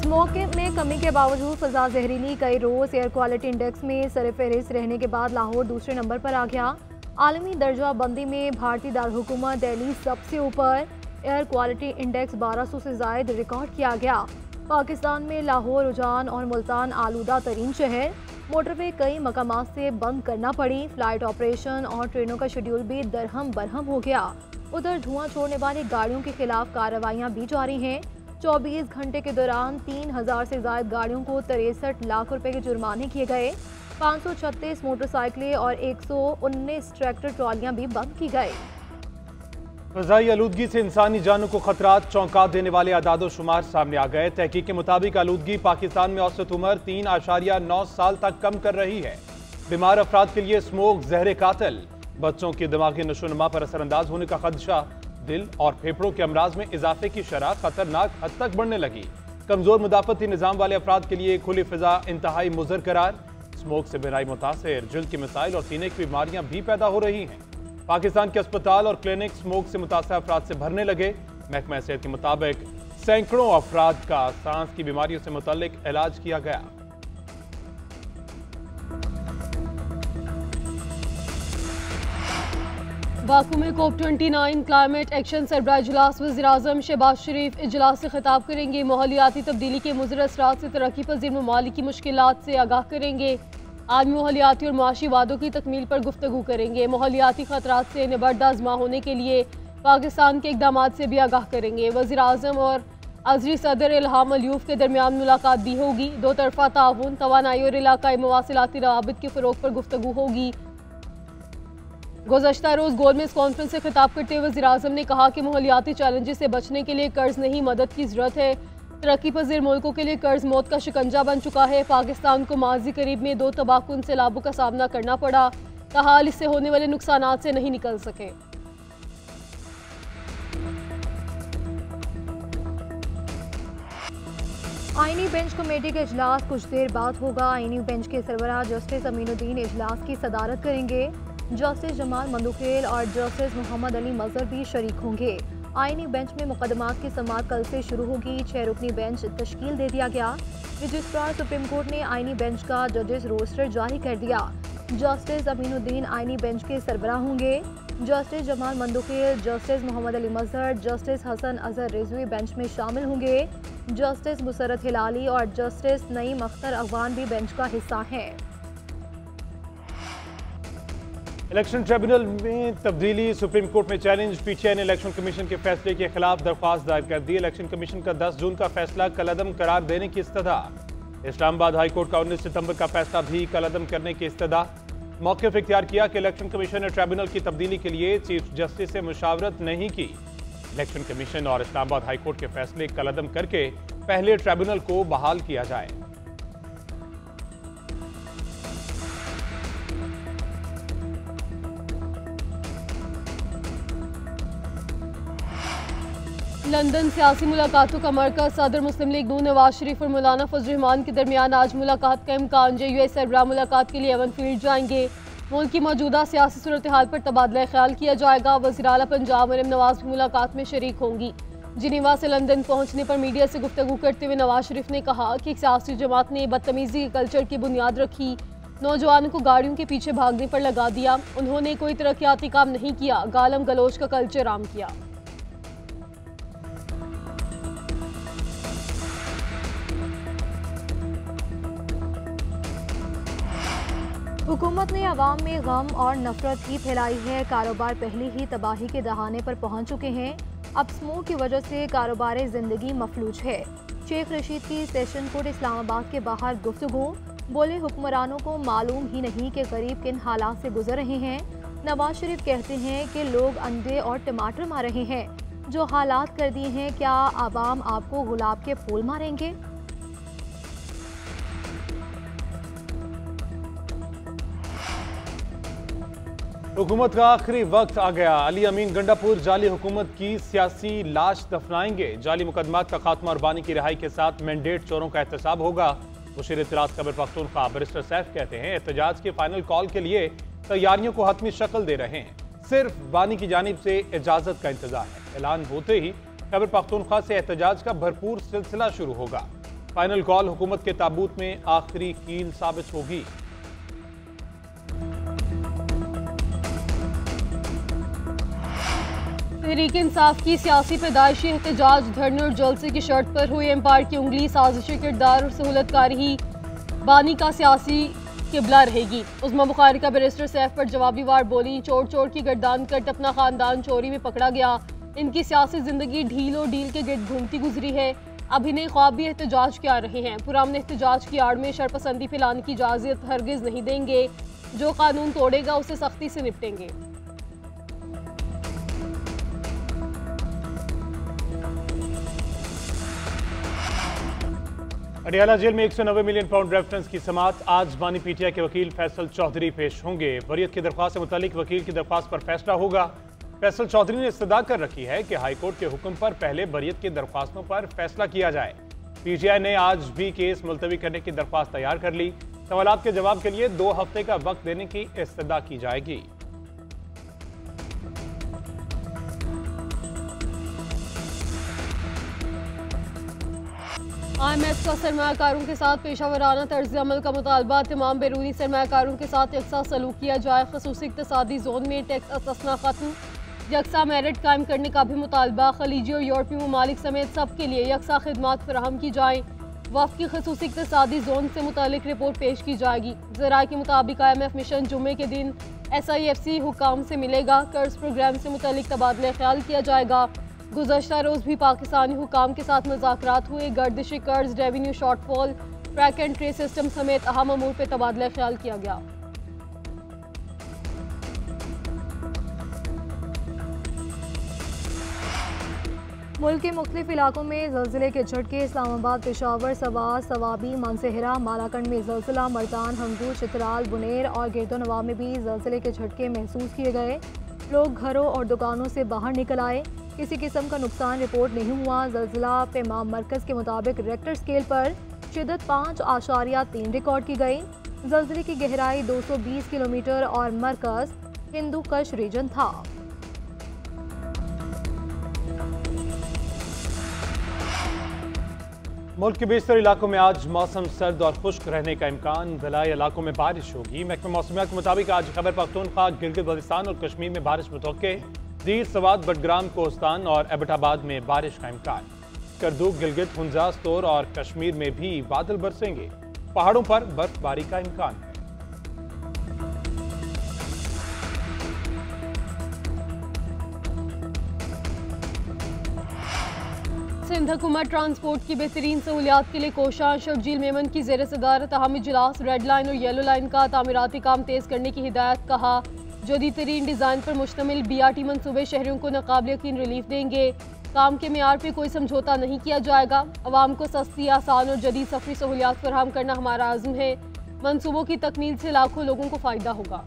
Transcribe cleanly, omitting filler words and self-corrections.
Smoke में कमी के बावजूद फजा जहरीली कई रोज एयर क्वालिटी इंडेक्स में सरफहरिस्त रहने के बाद लाहौर दूसरे नंबर पर आ गया। आलमी दर्जा बंदी में भारतीय दारहुकूमत दिल्ली सबसे ऊपर। एयर क्वालिटी इंडेक्स 1200 से जायद रिकॉर्ड किया गया। पाकिस्तान में लाहौर, उजान और मुल्तान आलूदा तरीन शहर। मोटरवे कई मकामात से बंद करना पड़ी। फ्लाइट ऑपरेशन और ट्रेनों का शेड्यूल भी दरहम बरहम हो गया। उधर धुआं छोड़ने वाली गाड़ियों के खिलाफ कार्रवाइयां भी जारी हैं। 24 घंटे के दौरान 3000 से ज्यादा गाड़ियों को 63 लाख रुपए के जुर्माने किए गए। 536 मोटरसाइकिलें और 119 ट्रैक्टर ट्रॉलियां भी बंद की गई। फ़ज़ाई आलूदगी से इंसानी जानों को खतरात, चौंका देने वाले आदादो शुमार सामने आ गए। तहकीक के मुताबिक आलूदगी पाकिस्तान में औसत उम्र 3.9 साल तक कम कर रही है। बीमार अफराद के लिए स्मोक जहर कातिल। बच्चों की दिमागी नशोनुमा पर असरअंदाज होने का खदशा। दिल और फेफड़ों के अमराज में इजाफे की शरह खतरनाक हद तक बढ़ने लगी। कमजोर मुदाफती निजाम वाले अफराद के लिए खुली फिजा इंतहाई मुज़र करार। स्मोक से बेराई मुतासिर, जिल्द की मिसाइल और सीने की बीमारियां भी पैदा हो रही हैं। पाकिस्तान के अस्पताल और क्लिनिक स्मोक से मुतासर अफराद से भरने लगे। महकमा सेहत के मुताबिक सैकड़ों अफराद का सांस की बीमारियों से मुतल्लिक इलाज किया गया। बाकू में COP29 क्लाइमेट एक्शन सरबराह इजलास वज़ीर-ए-आज़म शहबाज शरीफ इजलास से खिताब करेंगे। माहौलियाती तब्दीली के मुज़र असरात से तरक्की पज़ीर ममालिक की मुश्किलात से आगाह करेंगे। आलमी माहौलियाती और मुआशी वादों की तकमील पर गुफ्तगू करेंगे। माहौलियाती खतरात से निबर्दा आज़मा होने के लिए पाकिस्तान के इक़दामात से भी आगाह करेंगे। वज़ीर-ए-आज़म और अज़री सदर इल्हाम अलियूफ के दरमियान मुलाकात भी होगी। दो तरफ़ा ताउन, तवानाई और इलाकाई मवासिलाती रवाबित के फ़रोग़ पर गुफ्तगू होगी। गुज़श्ता रोज़ गोलमेज कॉन्फ्रेंस से खिताब करते हुए वज़ीर-ए-आज़म ने कहा कि माहौलियाती चैलेंजेस से बचने के लिए कर्ज नहीं, मदद की ज़रूरत है। तरक्की पज़ीर मुल्कों के लिए कर्ज मौत का शिकंजा बन चुका है। पाकिस्तान को माजी करीब में 2 तबाहकुन सैलाबों का सामना करना पड़ा। ताहाल इससे होने वाले नुकसानात से नहीं निकल सके। आईनी बेंच कमेटी का इजलास कुछ देर बाद होगा। आईनी बेंच के सरबराह जस्टिस अमीनुद्दीन इजलास की सदारत करेंगे। जस्टिस जमाल मंदुखेल और जस्टिस मोहम्मद अली मजहर भी शरीक होंगे। आईनी बेंच में मुकदमात की समाअत कल से शुरू होगी। 6 रुकनी बेंच तश्कील दे दिया गया। रजिस्ट्रार सुप्रीम कोर्ट ने आईनी बेंच का जजेस रोस्टर जारी कर दिया। जस्टिस अमीनुद्दीन आईनी बेंच के सरबराह होंगे। जस्टिस जमाल मंदुखेल, जस्टिस मोहम्मद अली मजहर, जस्टिस हसन अजहर रिजवी बेंच में शामिल होंगे। जस्टिस मुसरत हिलाली और जस्टिस नईम अख्तर अफगान भी बेंच का हिस्सा हैं। इलेक्शन ट्रिब्यूनल में तब्दीली, सुप्रीम कोर्ट में चैलेंज। पीटीआई ने इलेक्शन कमीशन के फैसले के खिलाफ दरख्वास्त दायर कर दी। इलेक्शन कमीशन का 10 जून का फैसला कलअदम करार देने की इस्तदा। इस्लामाबाद हाई कोर्ट का 19 सितंबर का फैसला भी कलअदम करने की इस्तदा। मौक़िफ़ इख्तियार किया कि इलेक्शन कमीशन ने ट्रिब्यूनल की तब्दीली के लिए चीफ जस्टिस से मुशावरत नहीं की। इलेक्शन कमीशन और इस्लामाबाद हाई कोर्ट के फैसले कलअदम करके पहले ट्रिब्यूनल को बहाल किया जाए। लंदन सियासी मुलाकातों का मरकज। सदर मुस्लिम लीग नून नवाज शरीफ और मौलाना फजल रहमान के दरमियान आज मुलाकात का इम्कान। JUI सरबराह मुलाकात के लिए एवन फील्ड जाएंगे। मुल्क की मौजूदा सियासी सूरत हाल पर तबादला ख्याल किया जाएगा। वज़ीर आला पंजाब मरियम नवाज भी मुलाकात में शरीक होंगी। जिनेवा से लंदन पहुंचने पर मीडिया से गुफ्तगू करते हुए नवाज शरीफ ने कहा कि एक सियासी जमात ने बदतमीजी के कल्चर की बुनियाद रखी, नौजवानों को गाड़ियों के पीछे भागने पर लगा दिया। उन्होंने कोई तरक्याती काम नहीं किया, गालम गलोच का कल्चर आम किया। हुकूमत ने अवाम में गम और नफरत ही फैलाई है। कारोबार पहले ही तबाही के दहाने पर पहुंच चुके हैं। अब स्मोक की वजह से कारोबार ज़िंदगी मफलूज है। शेख रशीद की सेशन कोर्ट इस्लामाबाद के बाहर गुफ्तगू। बोले हुक्मरानों को मालूम ही नहीं कि गरीब किन हालात से गुजर रहे हैं। नवाज शरीफ कहते हैं कि लोग अंडे और टमाटर मार रहे हैं। जो हालात कर दिए हैं, क्या आवाम आपको गुलाब के फूल मारेंगे? हुकूमत का आखिरी वक्त आ गया। अली अमीन गंडापुर जाली हुकूमत की सियासी लाश दफनाएंगे। जाली मुकदमात का खात्मा और बानी की रिहाई के साथ मैंडेट चोरों का एहतसाब होगा। मुशीर इत्तलात खैबर पख्तूनख्वा बैरिस्टर सैफ कहते हैं एहतजाज के फाइनल कॉल के लिए तैयारियों को हतमी शक्ल दे रहे हैं। सिर्फ बानी की जानिब से इजाजत का इंतजार है। ऐलान होते ही खैबर पख्तूनख्वा से एहतजाज का भरपूर सिलसिला शुरू होगा। फाइनल कॉल हुकूमत के ताबूत में आखिरी कील साबित होगी। तहरीक इंसाफ की सियासी पैदाइशी एहतजाज धरने और जलसे की शर्त पर हुई एम्पायर की उंगली, साजिशी किरदार और सहूलतकारी ही बानी का सियासी किबला रहेगी। उस्मा बुखारी का बैरिस्टर सैफ पर जवाबी वार बोली, चोर चोर की गर्दान कट अपना खानदान चोरी में पकड़ा गया। इनकी सियासी जिंदगी ढील और डील के गिर्द घूमती गुजरी है। अब इन्हें ख्वाब भी एहतजाज के आ रहे हैं। पुराने एहतजाज की आड़ में शरपसंदी फैलाने की इजाजत हरगिज नहीं देंगे। जो कानून तोड़ेगा उसे सख्ती से निपटेंगे। अडियाला जेल में 190 मिलियन पाउंड रेफरेंस की समाअत। आज बानी पीटीआई के वकील फैसल चौधरी पेश होंगे। वरीयत की दरख्वास्त से मुतालिक वकील की दरख्वास्त पर फैसला होगा। फैसल चौधरी ने इस्तदा कर रखी है कि हाईकोर्ट के हुक्म पर पहले वरीयत की दरख्वास्तों पर फैसला किया जाए। पीटीआई ने आज भी केस मुलतवी करने की दरख्वास्त तैयार कर ली। सवालात के जवाब के लिए 2 हफ्ते का वक्त देने की इस्तदा की जाएगी। IMF का सरमायाकारों के साथ पेशावराना तर्ज अमल का मुतालबा। तमाम बैरूनी सरमायाकारों के साथ यकसा सलूक किया जाए। खसूसी इक़्तिसादी जोन में टैक्स अससना खत्म। यकसा मेरिट कायम करने का भी मुतालबा। खलीजी और यूरोपीय ममालिक समेत सब के लिए यकसा खिदमात फराहम की जाए। वफ़द की खसूसी इक़्तिसादी जोन से मुतालिक रिपोर्ट पेश की जाएगी। ज़राए के मुताबिक IMF मिशन जुम्मे के दिन SIFC हुकाम से मिलेगा। कर्ज प्रोग्राम से मुतालिक तबादला ख्याल किया जाएगा। गुज़श्ता रोज़ भी पाकिस्तानी हुकाम के साथ मुज़ाकरात हुए। गर्दिशी कर्ज, revenue shortfall, track and trace system समेत अहम अमूर पर तबादला ख्याल किया गया। मुल्क के मुख्तलिफ इलाकों में ज़लज़ले के झटके। इस्लामाबाद, पेशावर, सवात, सवाबी, मानसहरा, मालाकंड में ज़लज़ला। मर्दान, हमदू, चित्राल, बुनेर और गिरदोनवा में भी ज़लज़ले के झटके महसूस किए गए। लोग घरों और दुकानों से बाहर निकल आए। किसी किस्म का नुकसान रिपोर्ट नहीं हुआ। ज़लज़ला पैमाम मरकज़ के मुताबिक रेक्टर स्केल पर शिद्दत 5.3 रिकॉर्ड की गई। ज़लज़ले की गहराई 220 किलोमीटर और मरकज़ हिंदू कश रीजन था। मुल्क के बेशतर इलाकों में आज मौसम सर्द और खुश्क रहने का इम्कान। ज़िलाई इलाकों में बारिश होगी। महकमा मौसमियात के मुताबिक आज खैबर पख्तूनख्वा, गिलगित बल्तिस्तान और कश्मीर में बारिश मुतवक्के। दीर, सवात, बडग्राम, कोहस्तान और एबटाबाद में बारिश का इम्कान। करदूक, गिलगित, हुंजा, स्तोर और कश्मीर में भी बादल बरसेंगे। पहाड़ों पर बर्फबारी का इम्कान है। सिंध हुकूमत ट्रांसपोर्ट की बेहतरीन सहूलियात के लिए कोशां। शर्जील मेमन की ज़ेर सदारत अहम इजलास। रेड लाइन और येलो लाइन का तामीराती काम तेज़ करने की हिदायत। कहा जदीद तरीन डिज़ाइन पर मुश्तमिल BRT मनसूबे शहरियों को नाकाबिल यकीन रिलीफ देंगे। काम के मेयार पर कोई समझौता नहीं किया जाएगा। अवाम को सस्ती, आसान और जदीद सफरी सहूलियात फराहम करना हमारा आज़म है। मनसूबों की तकमील से लाखों लोगों को फ़ायदा होगा।